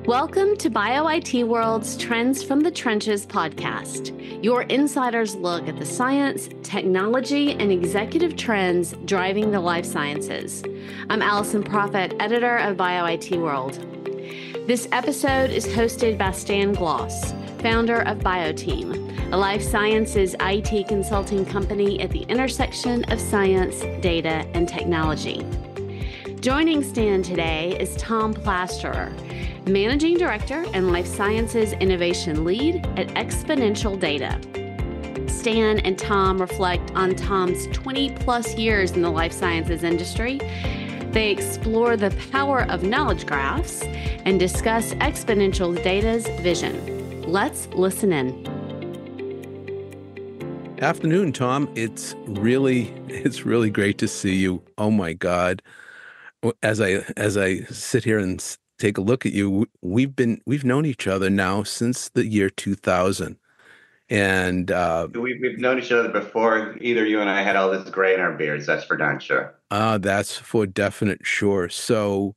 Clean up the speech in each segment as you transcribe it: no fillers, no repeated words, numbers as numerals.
Welcome to BioIT World's Trends from the Trenches podcast, your insider's look at the science, technology, and executive trends driving the life sciences. I'm Allison Prophet, editor of BioIT World. This episode is hosted by Stan Gloss, founder of BioTeam, a life sciences IT consulting company at the intersection of science, data, and technology. Joining Stan today is Tom Plasterer, Managing Director and Life Sciences Innovation Lead at Exponential Data. Stan and Tom reflect on Tom's 20-plus years in the life sciences industry. They explore the power of knowledge graphs and discuss Exponential Data's vision. Let's listen in. Afternoon, Tom. It's really great to see you. Oh my God. As I sit here and take a look at you, we've known each other now since the year 2000, and we've known each other before either you and I had all this gray in our beards. That's for darn sure. That's for definite sure. So,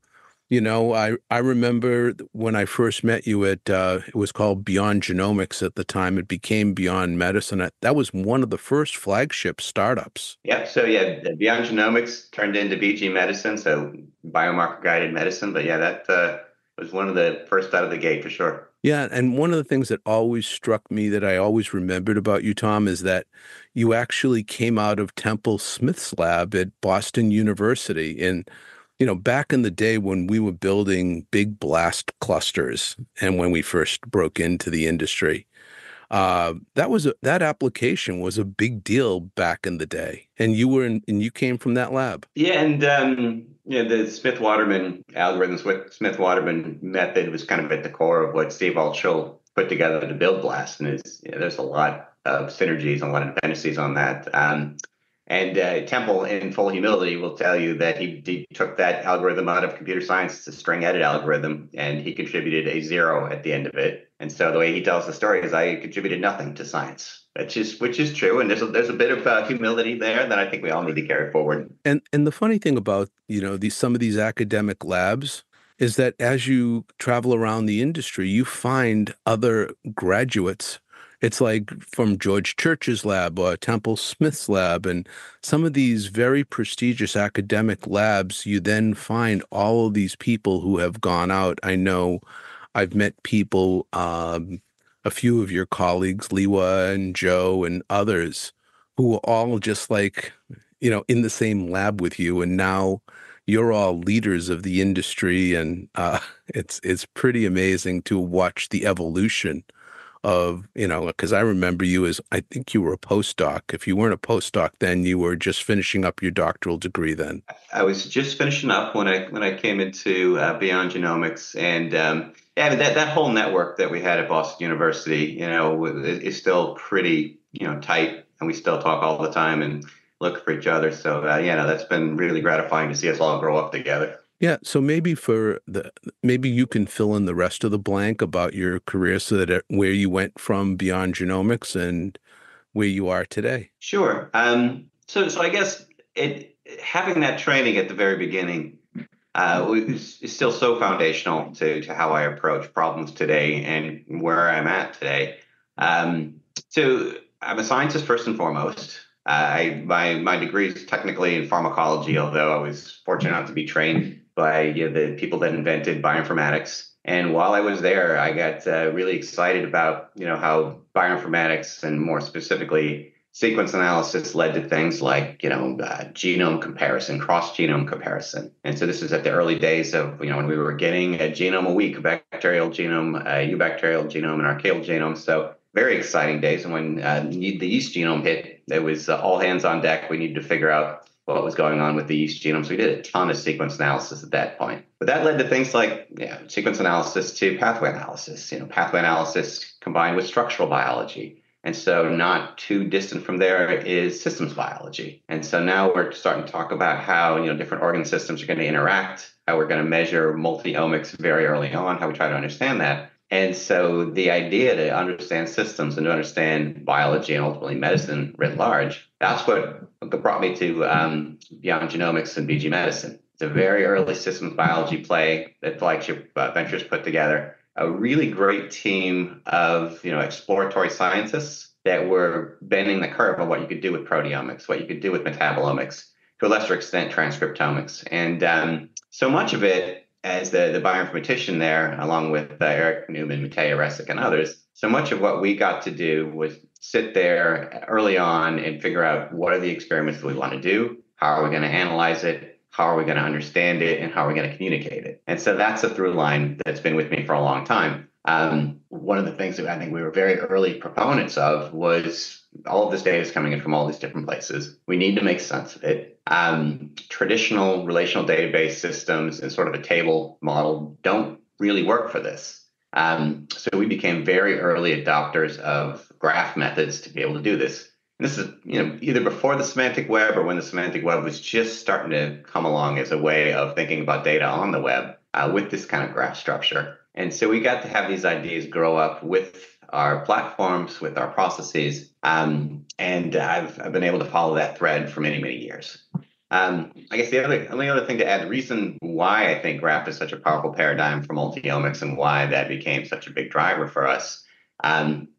I remember when I first met you at it was called Beyond Genomics at the time. It became Beyond Medicine. That was one of the first flagship startups. Yep. So Beyond Genomics turned into BG Medicine, so biomarker guided medicine. But that was one of the first out of the gate for sure. Yeah, and one of the things that always struck me that I always remembered about you, Tom, is that you actually came out of Temple Smith's lab at Boston University. And back in the day when we were building big blast clusters and when we first broke into the industry, that application was a big deal back in the day. And you came from that lab. Yeah, and the Smith-Waterman algorithms, Smith-Waterman method was kind of at the core of what Steve Altschul put together to build BLAST, and there's a lot of synergies and a lot of dependencies on that. And Temple, in full humility, will tell you that he took that algorithm out of computer science. It's a string edit algorithm, and he contributed a 0 at the end of it. And so the way he tells the story is, I contributed nothing to science, which is true. And there's a bit of humility there that I think we all need to carry forward. And the funny thing about some of these academic labs is that as you travel around the industry, you find other graduates. It's like from George Church's lab or Temple Smith's lab, and some of these very prestigious academic labs, you then find all of these people who have gone out. I know I've met people, a few of your colleagues, Liwa and Joe and others, who were all just like, in the same lab with you, and now you're all leaders of the industry, and it's pretty amazing to watch the evolution of, because I remember you as, I think you were a postdoc. If you weren't a postdoc then, you were just finishing up your doctoral degree then. I was just finishing up when I came into Beyond Genomics, and that whole network that we had at Boston University, is still pretty, tight, and we still talk all the time and look for each other. So, that's been really gratifying to see us all grow up together. Yeah, so maybe you can fill in the rest of the blank about your career, so that where you went from Beyond Genomics and where you are today. Sure. So I guess having that training at the very beginning is still so foundational to how I approach problems today and where I'm at today. So I'm a scientist first and foremost. My degree is technically in pharmacology, although I was fortunate enough to be trained by the people that invented bioinformatics. And while I was there, I got really excited about how bioinformatics, and more specifically sequence analysis, led to things like genome comparison, cross-genome comparison. And so this is at the early days of when we were getting a genome a week, a bacterial genome, a eubacterial genome, and archaeal genome. So very exciting days. And when the yeast genome hit, it was all hands on deck. We needed to figure out what was going on with the yeast genome. So we did a ton of sequence analysis at that point. But that led to things like sequence analysis to pathway analysis, pathway analysis combined with structural biology. And so not too distant from there is systems biology. And so now we're starting to talk about how different organ systems are going to interact, how we're going to measure multi-omics very early on, how we try to understand that. And so the idea to understand systems and to understand biology and ultimately medicine writ large, that's what brought me to Beyond Genomics and BG Medicine. It's a very early systems biology play that Flagship Ventures put together. A really great team of exploratory scientists that were bending the curve of what you could do with proteomics, what you could do with metabolomics, to a lesser extent transcriptomics, and so much of it, as the bioinformatician there, along with Eric Newman, Matej Resik, and others. So much of what we got to do was sit there early on and figure out what are the experiments that we want to do, how are we going to analyze it, how are we going to understand it, and how are we going to communicate it. And so that's a through line that's been with me for a long time. One of the things that I think we were very early proponents of was all of this data is coming in from all these different places. We need to make sense of it. Traditional relational database systems and sort of a table model don't really work for this. So we became very early adopters of graph methods to be able to do this. And this is, either before the semantic web or when the semantic web was just starting to come along as a way of thinking about data on the web with this kind of graph structure. And so we got to have these ideas grow up with our platforms, with our processes, and I've been able to follow that thread for many, many years. I guess the only other thing to add, the reason why I think graph is such a powerful paradigm for multi-omics and why that became such a big driver for us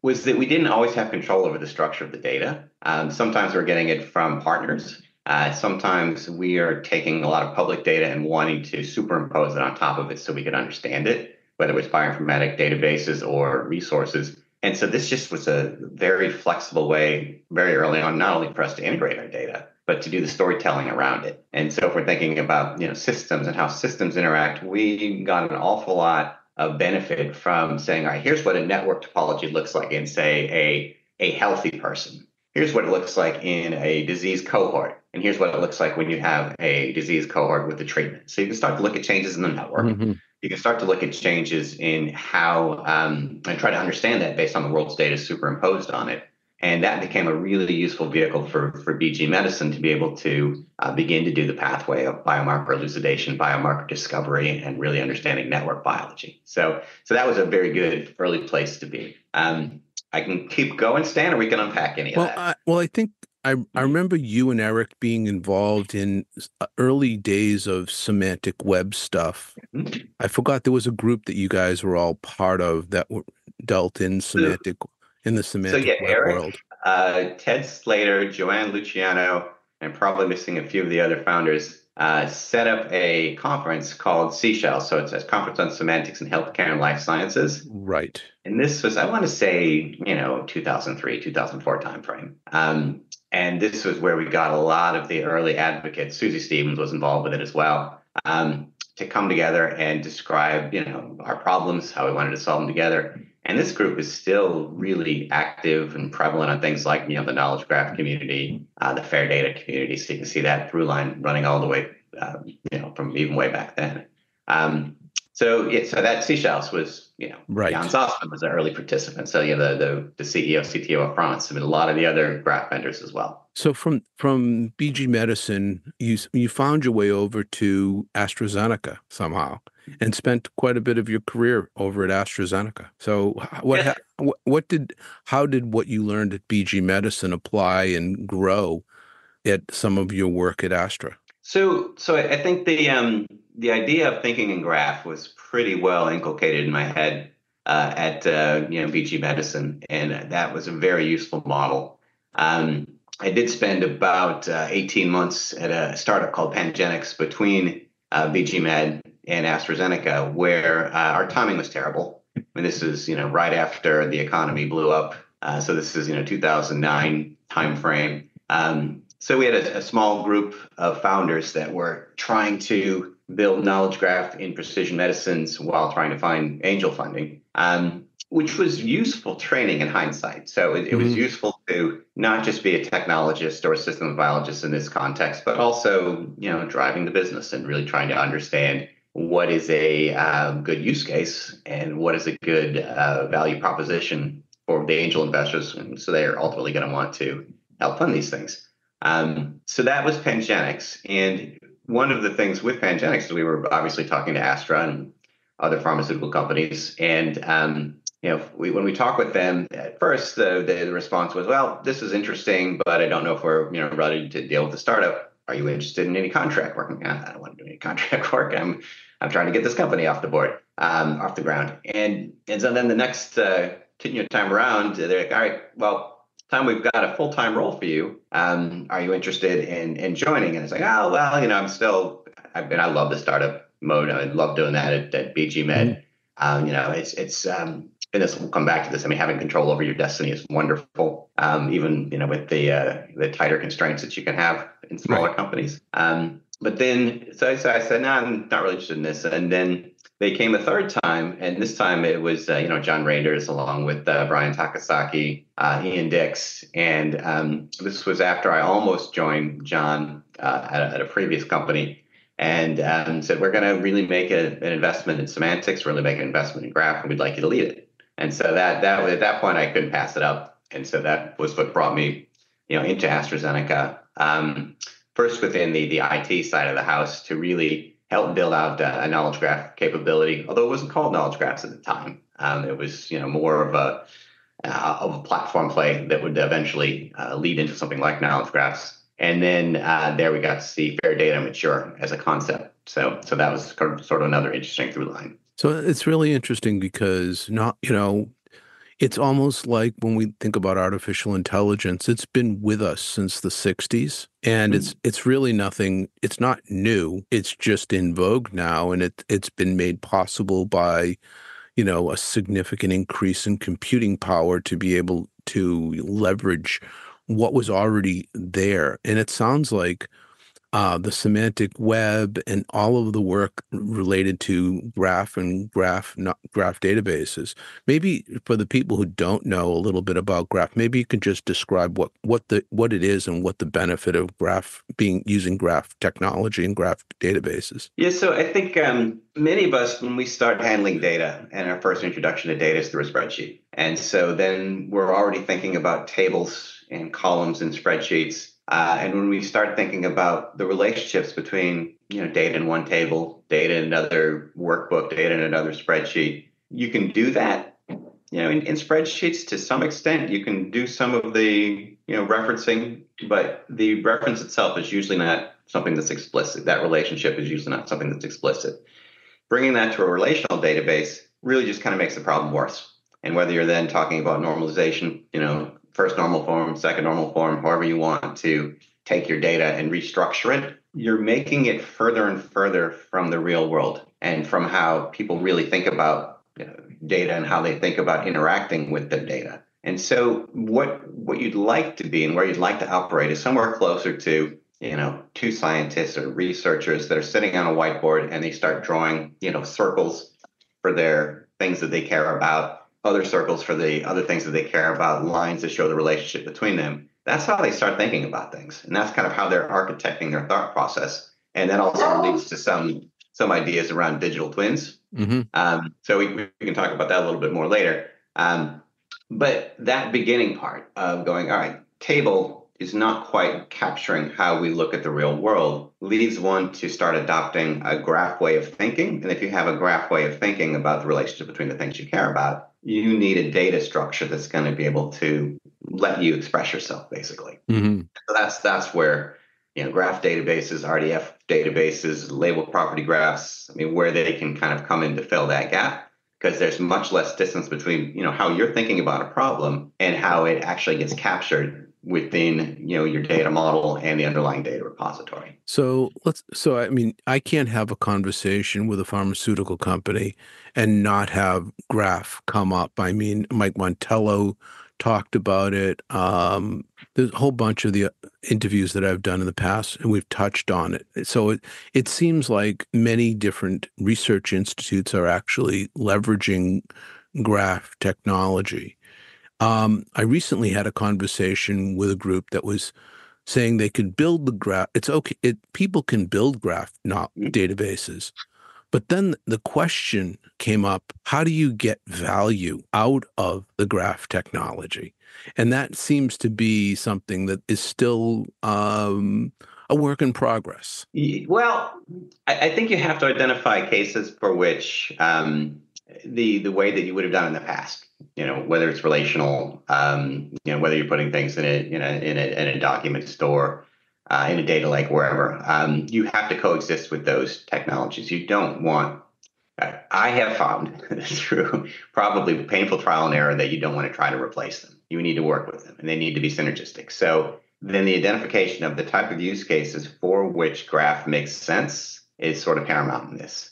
was that we didn't always have control over the structure of the data. Sometimes we're getting it from partners. Sometimes we are taking a lot of public data and wanting to superimpose it on top of it so we could understand it, whether it was bioinformatic databases or resources. And so this just was a very flexible way very early on, not only for us to integrate our data, but to do the storytelling around it. And so if we're thinking about systems and how systems interact, we got an awful lot of benefit from saying, all right, here's what a network topology looks like in, say, a healthy person. Here's what it looks like in a disease cohort. And here's what it looks like when you have a disease cohort with the treatment. So you can start to look at changes in the network. Mm-hmm. You can start to look at changes in how, and try to understand that based on the world's data superimposed on it. And that became a really useful vehicle for BG Medicine to be able to begin to do the pathway of biomarker elucidation, biomarker discovery, and really understanding network biology. So that was a very good early place to be. I can keep going, Stan, or we can unpack any of that. I think I remember you and Eric being involved in early days of semantic web stuff. Mm-hmm. I forgot there was a group that you guys were all part of that dealt in semantic in the semantic web Eric, world. Ted Slater, Joanne Luciano, and probably missing a few of the other founders, set up a conference called Seashells. So it's a conference on semantics in healthcare and life sciences. Right. And this was, I want to say, 2003, 2004 timeframe. And this was where we got a lot of the early advocates. Susie Stevens was involved with it as well, to come together and describe, our problems, how we wanted to solve them together. And this group is still really active and prevalent on things like, the knowledge graph community, the fair data community. So you can see that through line running all the way, from even way back then. So that Seashells was, right. Jan Zossman was an early participant. So the CEO, CTO of France, and a lot of the other graph vendors as well. So from BG Medicine, you found your way over to AstraZeneca somehow, and spent quite a bit of your career over at AstraZeneca. So how did what you learned at BG Medicine apply and grow at some of your work at Astra? So I think the idea of thinking in graph was pretty well inculcated in my head at BG Medicine, and that was a very useful model. I did spend about 18 months at a startup called Pangenics between BG Med and AstraZeneca, where our timing was terrible. I mean, this is right after the economy blew up. So this is 2009 timeframe. So we had a small group of founders that were trying to build knowledge graph in precision medicines while trying to find angel funding, which was useful training in hindsight. So it was useful to not just be a technologist or a systems biologist in this context, but also driving the business and really trying to understand what is a good use case and what is a good value proposition for the angel investors. And so they are ultimately going to want to help fund these things. So that was Pangenics. And one of the things with Pangenics is we were obviously talking to Astra and other pharmaceutical companies. And, when we talk with them at first, the response was, well, this is interesting, but I don't know if we're ready to deal with the startup. are you interested in any contract work? I don't want to do any contract work. I'm trying to get this company off the ground. And so then the next time around, they're like, all right, well, time we've got a full-time role for you. Are you interested in joining? And it's like, oh, well, I love the startup mode. I love doing that at BG Med. And this will come back to this. I mean, having control over your destiny is wonderful, even with the tighter constraints that you can have in smaller companies. But then, so I said, no, I'm not really interested in this. And then they came a third time, and this time it was John Rainders along with Brian Takasaki, Ian Dix, and this was after I almost joined John at a previous company. And said, we're going to really make an investment in semantics, really make an investment in graph, and we'd like you to lead it. And so that at that point, I couldn't pass it up. And so that was what brought me, into AstraZeneca, first within the IT side of the house to really help build out a knowledge graph capability, although it wasn't called knowledge graphs at the time. It was, more of a platform play that would eventually lead into something like knowledge graphs. And then there we got to see fair data mature as a concept. So that was sort of another interesting through line. So it's really interesting because it's almost like when we think about artificial intelligence, it's been with us since the 60s, and it's really nothing. It's not new. It's just in vogue now, and it's been made possible by, a significant increase in computing power to be able to leverage what was already there. And it sounds like the semantic web and all of the work related to graph databases. Maybe for the people who don't know a little bit about graph, maybe you can just describe what it is and what the benefit of using graph technology and graph databases. Yeah, so I think many of us, when we start handling data, and our first introduction to data is through a spreadsheet. And so then we're already thinking about tables and columns and spreadsheets. And when we start thinking about the relationships between, data in one table, data in another workbook, data in another spreadsheet, you can do that, in spreadsheets to some extent. You can do some of the, referencing, but the reference itself is usually not something that's explicit. That relationship is usually not something that's explicit. Bringing that to a relational database really just kind of makes the problem worse. And whether you're then talking about normalization, first normal form, second normal form, however you want to take your data and restructure it, you're making it further and further from the real world and from how people really think about data and how they think about interacting with the data. And so what you'd like to be and where you'd like to operate is somewhere closer to, two scientists or researchers that are sitting on a whiteboard and they start drawing, circles for their things that they care about, other circles for the other things that they care about, lines that show the relationship between them. That's how they start thinking about things. And that's kind of how they're architecting their thought process. And that also leads to some ideas around digital twins. Mm-hmm. So we can talk about that a little bit more later. But that beginning part of going, all right, table is not quite capturing how we look at the real world, leads one to start adopting a graph way of thinking. And if you have a graph way of thinking about the relationship between the things you care about, you need a data structure that's going to be able to let you express yourself, basically. Mm-hmm. So that's where graph databases, RDF databases, labeled property graphs, where they can kind of come in to fill that gap, because there's much less distance between how you're thinking about a problem and how it actually gets captured within your data model and the underlying data repository. So I can't have a conversation with a pharmaceutical company and not have graph come up. Mike Montello talked about it. There's a whole bunch of the interviews that I've done in the past, and we've touched on it. So it seems like many different research institutes are actually leveraging graph technology. I recently had a conversation with a group that was saying they could build the graph. It's okay. People can build graph databases. But then the question came up, how do you get value out of the graph technology? And that seems to be something that is still a work in progress. Well, I think you have to identify cases for which the way that you would have done in the past, whether it's relational, whether you're putting things in a document store, in a data lake, wherever. You have to coexist with those technologies. You don't want, I have found through probably painful trial and error that you don't want to try to replace them. You need to work with them and they need to be synergistic. So then the identification of the type of use cases for which graph makes sense is sort of paramount in this.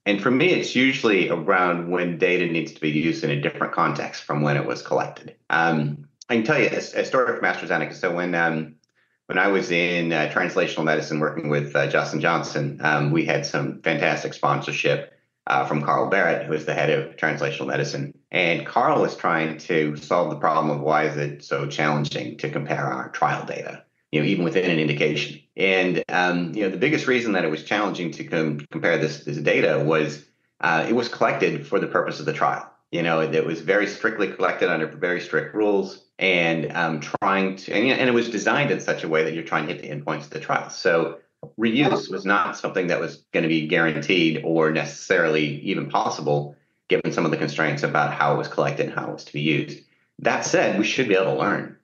And for me, it's usually around when data needs to be used in a different context from when it was collected. I can tell you a story from AstraZeneca. So when I was in translational medicine working with Justin Johnson, we had some fantastic sponsorship from Carl Barrett, who is the head of translational medicine. And Carl was trying to solve the problem of why is it so challenging to compare our trial data, even within an indication. And, the biggest reason that it was challenging to compare this data was it was collected for the purpose of the trial. It was very strictly collected under very strict rules and and it was designed in such a way that you're trying to hit the endpoints of the trial. So reuse was not something that was going to be guaranteed or necessarily even possible, given some of the constraints about how it was collected and how it was to be used. That said, we should be able to learn,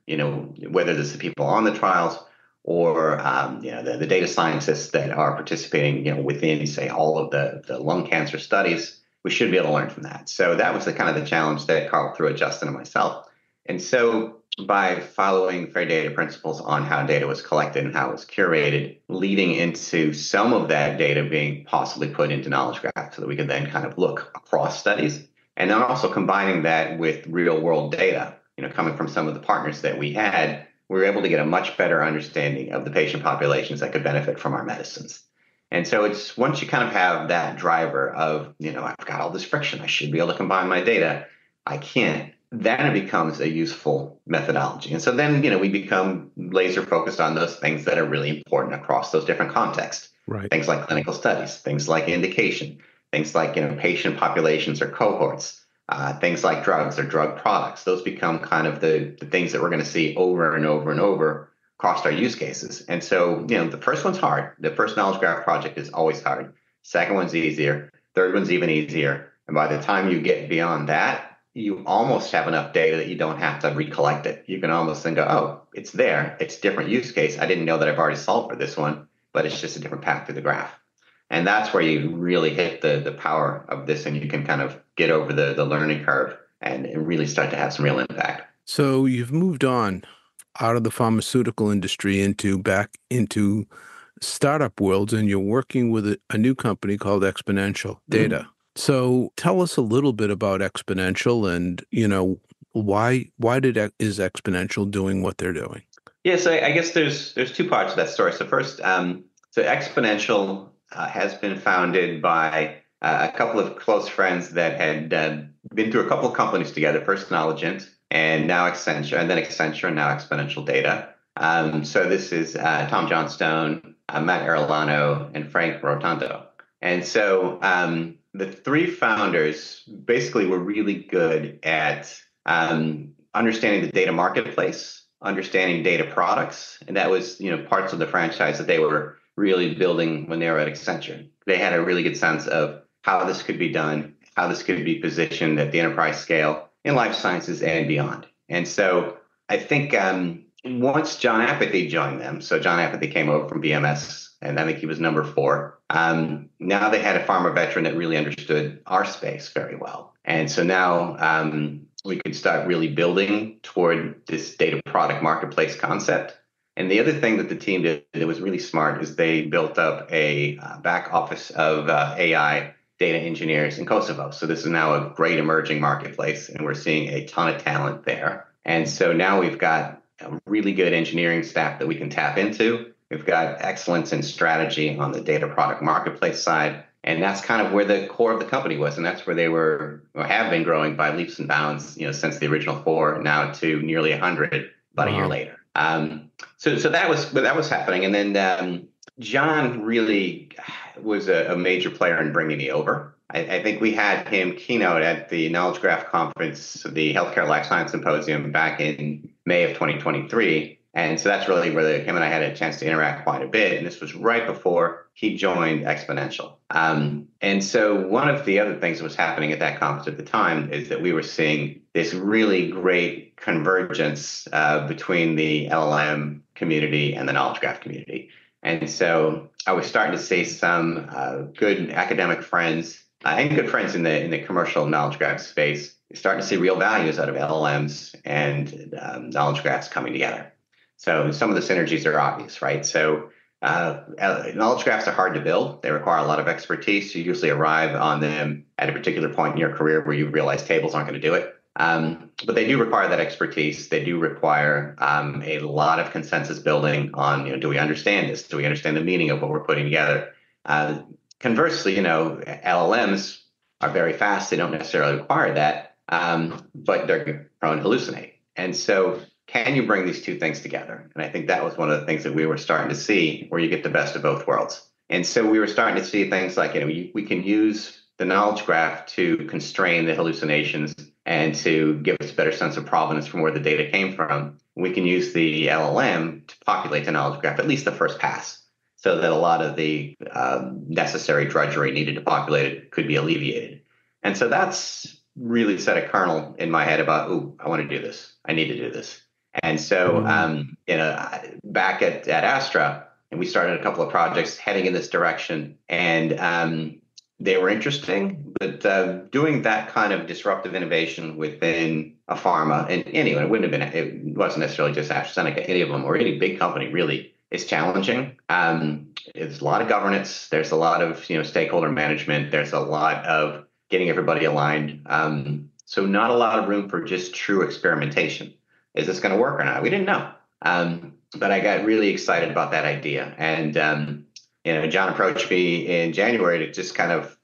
whether this is the people on the trials or the data scientists that are participating, within, say, all of the lung cancer studies. We should be able to learn from that. So that was the kind of the challenge that Carl threw at Justin and myself. And so by following FAIR data principles on how data was collected and how it was curated, leading into some of that data being possibly put into Knowledge Graph so that we could then kind of look across studies, and then also combining that with real world data, coming from some of the partners that we had, we were able to get a much better understanding of the patient populations that could benefit from our medicines. And so it's once you kind of have that driver of, I've got all this friction, I should be able to combine my data, I can't, then it becomes a useful methodology. And so then, we become laser focused on those things that are really important across those different contexts. Right. Things like clinical studies, things like indication, things like, patient populations or cohorts, things like drugs or drug products. Those become kind of the things that we're going to see over and over and over across our use cases. And so, the first one's hard. The first Knowledge Graph project is always hard. Second one's easier. Third one's even easier. And by the time you get beyond that, you almost have enough data that you don't have to recollect it. You can almost then go, oh, it's there. It's a different use case. I didn't know that I've already solved for this one, but it's just a different path through the graph. And that's where you really hit the power of this, and you can kind of get over the learning curve and really start to have some real impact. So you've moved on out of the pharmaceutical industry back into startup worlds, and you're working with a new company called Exponential Data. Mm-hmm. So tell us a little bit about Exponential and, why is Exponential doing what they're doing? Yes, I guess there's two parts to that story. So first, so Exponential has been founded by a couple of close friends that had been through a couple of companies together, first Knowledgent and now Accenture, and then Accenture and now Exponential Data. So this is Tom Johnstone, Matt Arellano, and Frank Rotondo. And so the three founders basically were really good at understanding the data marketplace, understanding data products, and that was parts of the franchise that they were really building when they were at Accenture. They had a really good sense of how this could be done, how this could be positioned at the enterprise scale in life sciences and beyond. And so I think once John Apathy joined them, so John Apathy came over from BMS, and I think he was number 4. Now they had a pharma veteran that really understood our space very well. And so now we could start really building toward this data product marketplace concept. And the other thing that the team did that was really smart is they built up a back office of AI data engineers in Kosovo. So this is now a great emerging marketplace, and we're seeing a ton of talent there. And so now we've got a really good engineering staff that we can tap into. We've got excellence in strategy on the data product marketplace side. And that's kind of where the core of the company was. And that's where they have been growing by leaps and bounds, since the original 4, now to nearly 100 about a year later. So that was happening. And then John really was a major player in bringing me over. I think we had him keynote at the Knowledge Graph conference, the Healthcare Life Science Symposium, back in May of 2023. And so that's really where him and I had a chance to interact quite a bit. And this was right before he joined Exponential. And so one of the other things that was happening at that conference at the time is that we were seeing this really great convergence between the LLM community and the knowledge graph community. And so I was starting to see some good academic friends and good friends in the commercial knowledge graph space starting to see real values out of LLMs and knowledge graphs coming together. So some of the synergies are obvious, right? So knowledge graphs are hard to build. They require a lot of expertise. You usually arrive on them at a particular point in your career where you realize tables aren't going to do it. But they do require that expertise. They do require a lot of consensus building on, do we understand this? Do we understand the meaning of what we're putting together? Conversely, LLMs are very fast. They don't necessarily require that, but they're prone to hallucinate. And so can you bring these two things together? And I think that was one of the things that we were starting to see where you get the best of both worlds. And so we were starting to see things like, we can use the knowledge graph to constrain the hallucinations and to give us a better sense of provenance from where the data came from. We can use the LLM to populate the knowledge graph, at least the first pass, so that a lot of the necessary drudgery needed to populate it could be alleviated. And so that's really set a kernel in my head about, I want to do this. I need to do this. And so, back at Astra, and we started a couple of projects heading in this direction, and they were interesting, but doing that kind of disruptive innovation within a pharma, and anyway, it wasn't necessarily just AstraZeneca, any of them, or any big company really, is challenging. There's a lot of governance. There's a lot of stakeholder management. There's a lot of getting everybody aligned. So not a lot of room for just true experimentation. Is this going to work or not? We didn't know. But I got really excited about that idea. And, John approached me in January to just kind of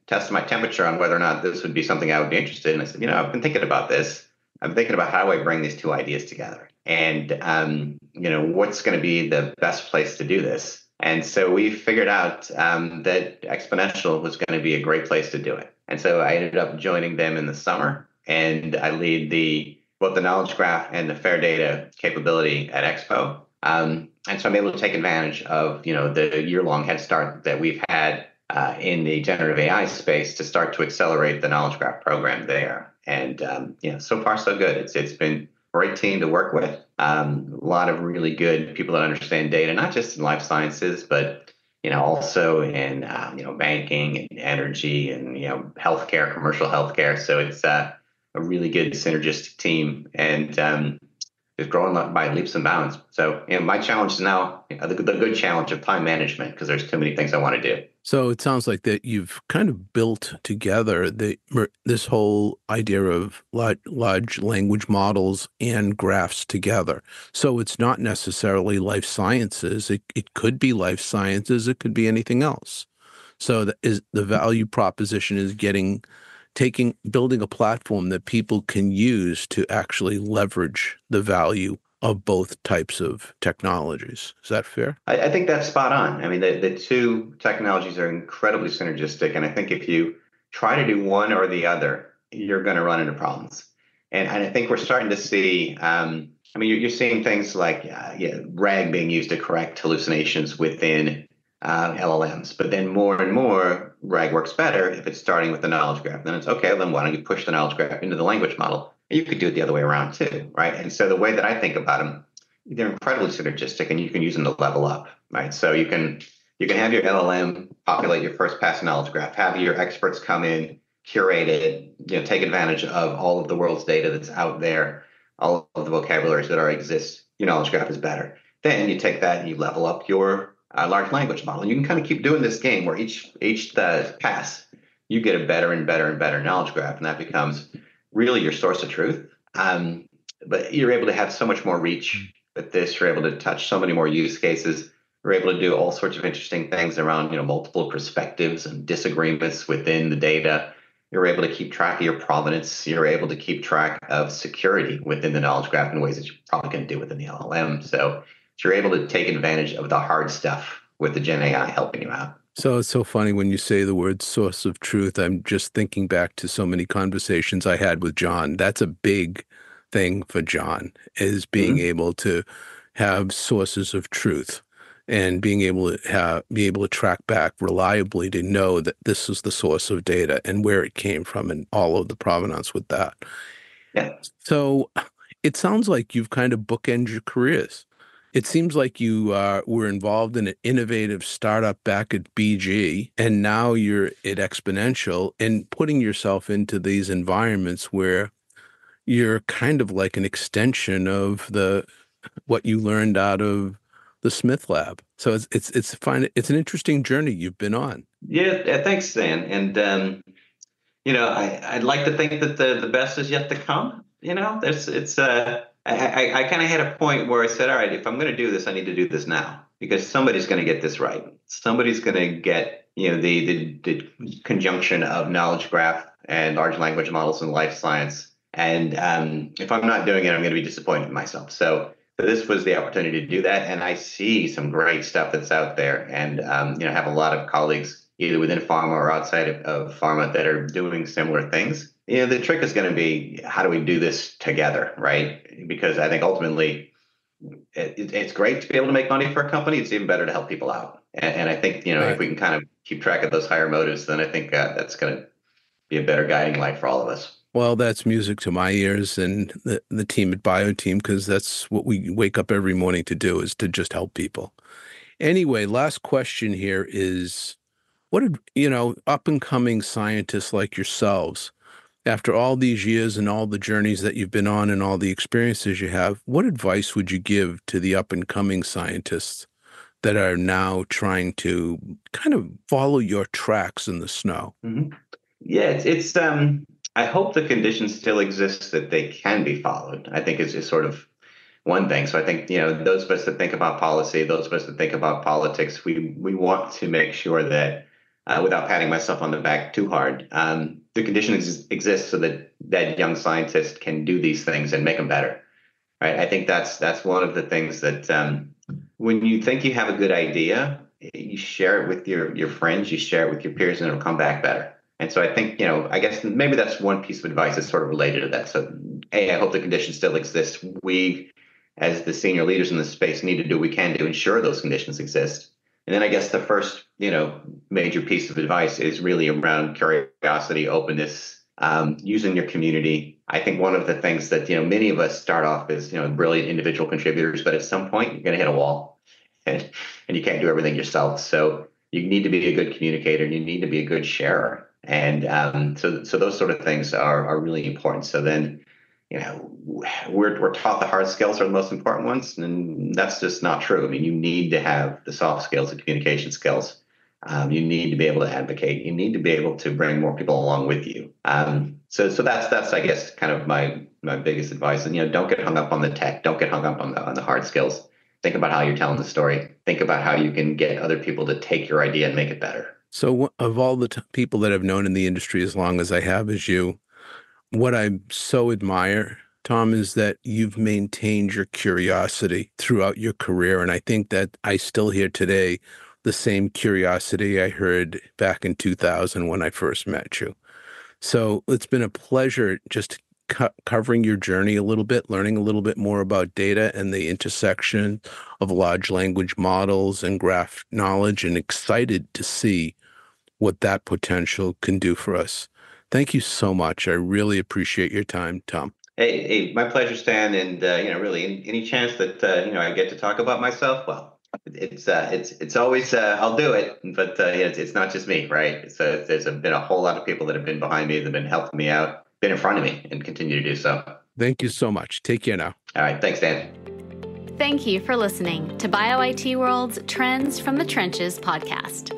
test my temperature on whether or not this would be something I would be interested in. I said, I've been thinking about this. I'm thinking about how do I bring these two ideas together? And, what's going to be the best place to do this? And so we figured out that Exponential was going to be a great place to do it. And so I ended up joining them in the summer, and I lead both the knowledge graph and the fair data capability at Expo. And so I'm able to take advantage of, the year-long head start that we've had in the generative AI space to start to accelerate the knowledge graph program there. And, so far so good. It's been a great team to work with. A lot of really good people that understand data, not just in life sciences, but, also in, banking and energy and, healthcare, commercial healthcare. So it's a really good synergistic team, and is growing by leaps and bounds. So, my challenge is now the good challenge of time management, because there's too many things I want to do. So it sounds like that you've kind of built together this whole idea of large language models and graphs together. So it's not necessarily life sciences. It could be life sciences. It could be anything else. So the value proposition is building a platform that people can use to actually leverage the value of both types of technologies. Is that fair? I think that's spot on. I mean, the two technologies are incredibly synergistic. And I think if you try to do one or the other, you're going to run into problems. And I think we're starting to see, you're seeing things like RAG being used to correct hallucinations within LLMs. But then more and more, RAG works better if it's starting with the knowledge graph. Then it's okay, then why don't you push the knowledge graph into the language model? You could do it the other way around too, right? And so the way that I think about them, they're incredibly synergistic, and you can use them to level up, right? So you can have your LLM populate your first pass knowledge graph, have your experts come in, curate it, take advantage of all of the world's data that's out there, all of the vocabularies that exist. Your knowledge graph is better. Then you take that and you level up your large language model. And you can kind of keep doing this game where each pass you get a better and better and better knowledge graph, and that becomes really your source of truth. But you're able to have so much more reach with this. You're able to touch so many more use cases. You're able to do all sorts of interesting things around, multiple perspectives and disagreements within the data. You're able to keep track of your provenance. You're able to keep track of security within the knowledge graph in ways that you probably couldn't do within the LLM. So you're able to take advantage of the hard stuff with the Gen AI helping you out. So it's so funny when you say the word source of truth. I'm just thinking back to so many conversations I had with John. That's a big thing for John, is being able to have sources of truth and being able to be able to track back reliably to know that this is the source of data and where it came from and all of the provenance with that. Yeah. So it sounds like you've kind of bookended your careers. It seems like you were involved in an innovative startup back at BG, and now you're at Exponential and putting yourself into these environments where you're kind of like an extension of what you learned out of the Smith Lab. So it's fine. It's an interesting journey you've been on. Yeah, thanks, Stan. And I'd like to think that the best is yet to come. I kind of had a point where I said, all right, if I'm going to do this, I need to do this now because somebody's going to get this right. Somebody's going to get, the conjunction of knowledge graph and large language models in life science. And if I'm not doing it, I'm going to be disappointed in myself. So this was the opportunity to do that. And I see some great stuff that's out there and, have a lot of colleagues either within pharma or outside of pharma that are doing similar things. The trick is going to be, how do we do this together, right? Because I think ultimately it's great to be able to make money for a company. It's even better to help people out. And I think, Right. if we can kind of keep track of those higher motives, then I think that's going to be a better guiding light for all of us. Well, that's music to my ears and the team at BioTeam, because that's what we wake up every morning to do, is to just help people. Anyway, last question here is, what did, up and coming scientists like yourselves, after all these years and all the journeys that you've been on and all the experiences you have, what advice would you give to the up and coming scientists that are now trying to kind of follow your tracks in the snow? Mm-hmm. Yeah, it's I hope the conditions still exist that they can be followed. I think is sort of one thing. So I think, those of us that think about policy, those of us that think about politics, we want to make sure that without patting myself on the back too hard, the conditions exist so that young scientists can do these things and make them better. Right. I think that's one of the things that when you think you have a good idea, you share it with your friends, you share it with your peers, and it'll come back better. And so I think, I guess maybe that's one piece of advice that's sort of related to that. So, I hope the conditions still exist. We, as the senior leaders in this space, need to do what we can to ensure those conditions exist. And then I guess the first, major piece of advice is really around curiosity, openness, using your community. I think one of the things that, many of us start off as, brilliant individual contributors, but at some point you're going to hit a wall and you can't do everything yourself. So you need to be a good communicator and you need to be a good sharer. And so those sort of things are really important. So then, we're taught the hard skills are the most important ones, and that's just not true. I mean, you need to have the soft skills, the communication skills. You need to be able to advocate. You need to be able to bring more people along with you. So that's I guess kind of my biggest advice. And don't get hung up on the tech. Don't get hung up on the hard skills. Think about how you're telling the story. Think about how you can get other people to take your idea and make it better. So of all the people that I've known in the industry as long as I have as you, what I so admire, Tom, is that you've maintained your curiosity throughout your career. And I think that I still hear today the same curiosity I heard back in 2000 when I first met you. So it's been a pleasure just covering your journey a little bit, learning a little bit more about data and the intersection of large language models and graph knowledge, and excited to see what that potential can do for us. Thank you so much. I really appreciate your time, Tom. Hey, my pleasure, Stan. And really, any chance that I get to talk about myself, well, it's always I'll do it. But it's not just me, right? So there's been a whole lot of people that have been behind me, that have been helping me out, been in front of me, and continue to do so. Thank you so much. Take care now. All right, thanks, Stan. Thank you for listening to BioIT World's Trends from the Trenches podcast.